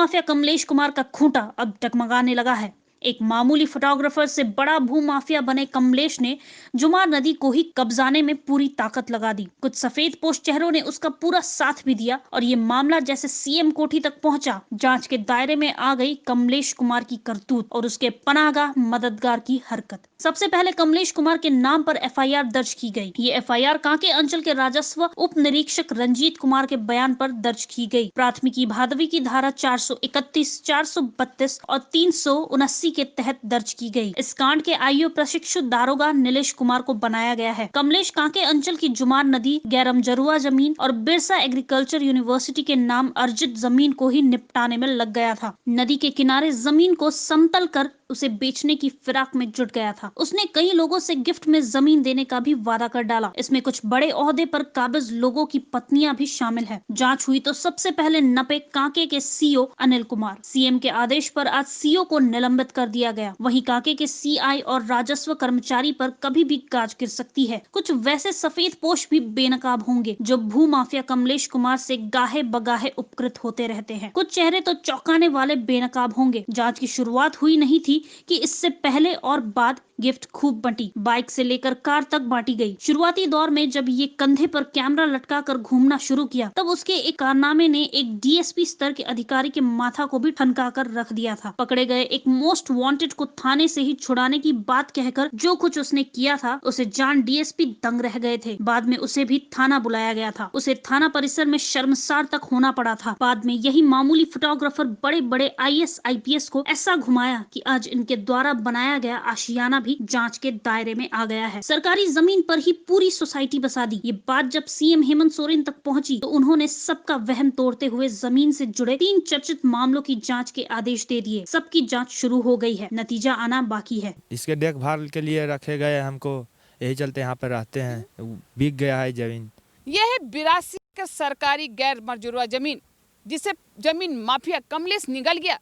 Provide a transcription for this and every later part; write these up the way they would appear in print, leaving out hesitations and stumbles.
भूमाफिया कमलेश कुमार का खूंटा अब डगमगाने लगा है। एक मामूली फोटोग्राफर से बड़ा भूमाफिया बने कमलेश ने जुमार नदी को ही कब्जाने में पूरी ताकत लगा दी। कुछ सफेद पोश चेहरों ने उसका पूरा साथ भी दिया और ये मामला जैसे सीएम कोठी तक पहुंचा, जांच के दायरे में आ गई कमलेश कुमार की करतूत और उसके पनाहगाह मददगार की हरकत। सबसे पहले कमलेश कुमार के नाम पर एफआईआर दर्ज की गई। ये एफआईआर कांके अंचल के राजस्व उप निरीक्षक रंजीत कुमार के बयान पर दर्ज की गई। प्राथमिकी भादवी की धारा 431, 432 और 379 के तहत दर्ज की गई। इस कांड के आईओ प्रशिक्षु दारोगा नीलेश कुमार को बनाया गया है। कमलेश कांके अंचल की जुमार नदी, गैरम जरुआ जमीन और बिरसा एग्रीकल्चर यूनिवर्सिटी के नाम अर्जित जमीन को ही निपटाने में लग गया था। नदी के किनारे जमीन को समतल कर उसे बेचने की फिराक में जुट गया था। उसने कई लोगों से गिफ्ट में जमीन देने का भी वादा कर डाला। इसमें कुछ बड़े ओहदे पर काबिज लोगों की पत्नियां भी शामिल है। जांच हुई तो सबसे पहले नपे कांके के सीओ अनिल कुमार, सीएम के आदेश पर आज सीओ को निलंबित कर दिया गया। वहीं कांके के सीआई और राजस्व कर्मचारी पर कभी भी गाज गिर सकती है। कुछ वैसे सफेद पोश भी बेनकाब होंगे जो भू माफिया कमलेश कुमार से गाहे बगाहे उपकृत होते रहते हैं। कुछ चेहरे तो चौंकाने वाले बेनकाब होंगे। जांच की शुरुआत हुई नहीं थी कि इससे पहले और बाद गिफ्ट खूब बंटी, बाइक से लेकर कार तक बांटी गई। शुरुआती दौर में जब ये कंधे पर कैमरा लटका कर घूमना शुरू किया, तब उसके एक कारनामे ने एक डीएसपी स्तर के अधिकारी के माथा को भी ठनका कर रख दिया था। पकड़े गए एक मोस्ट वांटेड को थाने से ही छुड़ाने की बात कहकर जो कुछ उसने किया था, उसे जान डीएसपी दंग रह गए थे। बाद में उसे भी थाना बुलाया गया था। उसे थाना परिसर में शर्मसार तक होना पड़ा था। बाद में यही मामूली फोटोग्राफर बड़े बड़े आईएएस आईपीएस को ऐसा घुमाया कि आज इनके द्वारा बनाया गया आशियाना भी जांच के दायरे में आ गया है। सरकारी जमीन पर ही पूरी सोसाइटी बसा दी। ये बात जब सीएम हेमंत सोरेन तक पहुंची तो उन्होंने सबका वहम तोड़ते हुए जमीन से जुड़े 3 चर्चित मामलों की जांच के आदेश दे दिए। सबकी जांच शुरू हो गई है, नतीजा आना बाकी है। इसके देखभाल के लिए रखे गए हमको, यही चलते यहाँ पर रहते हैं। बिक गया है जमीन। यह है 82 के सरकारी गैर मजरूआ जमीन, जिसे जमीन माफिया कमलेश निगल गया।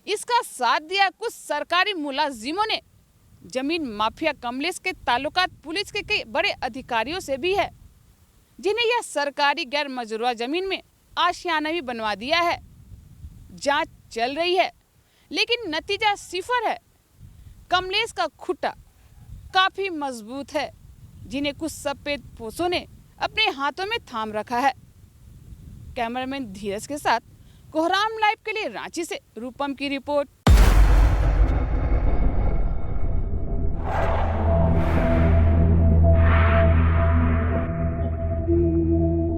इसका साथ दिया कुछ सरकारी मुलाजिमों ने। जमीन माफिया कमलेश के ताल्लुकात पुलिस के कई बड़े अधिकारियों से भी है, जिन्हें यह सरकारी गैर मजरूआ जमीन में आशियाना भी बनवा दिया है। जांच चल रही है, लेकिन नतीजा सिफर है। कमलेश का खुट्टा काफी मजबूत है, जिन्हें कुछ सफेद पोसों ने अपने हाथों में थाम रखा है। कैमरामैन धीरज के साथ कोहराम लाइव के लिए रांची से रूपम की रिपोर्ट।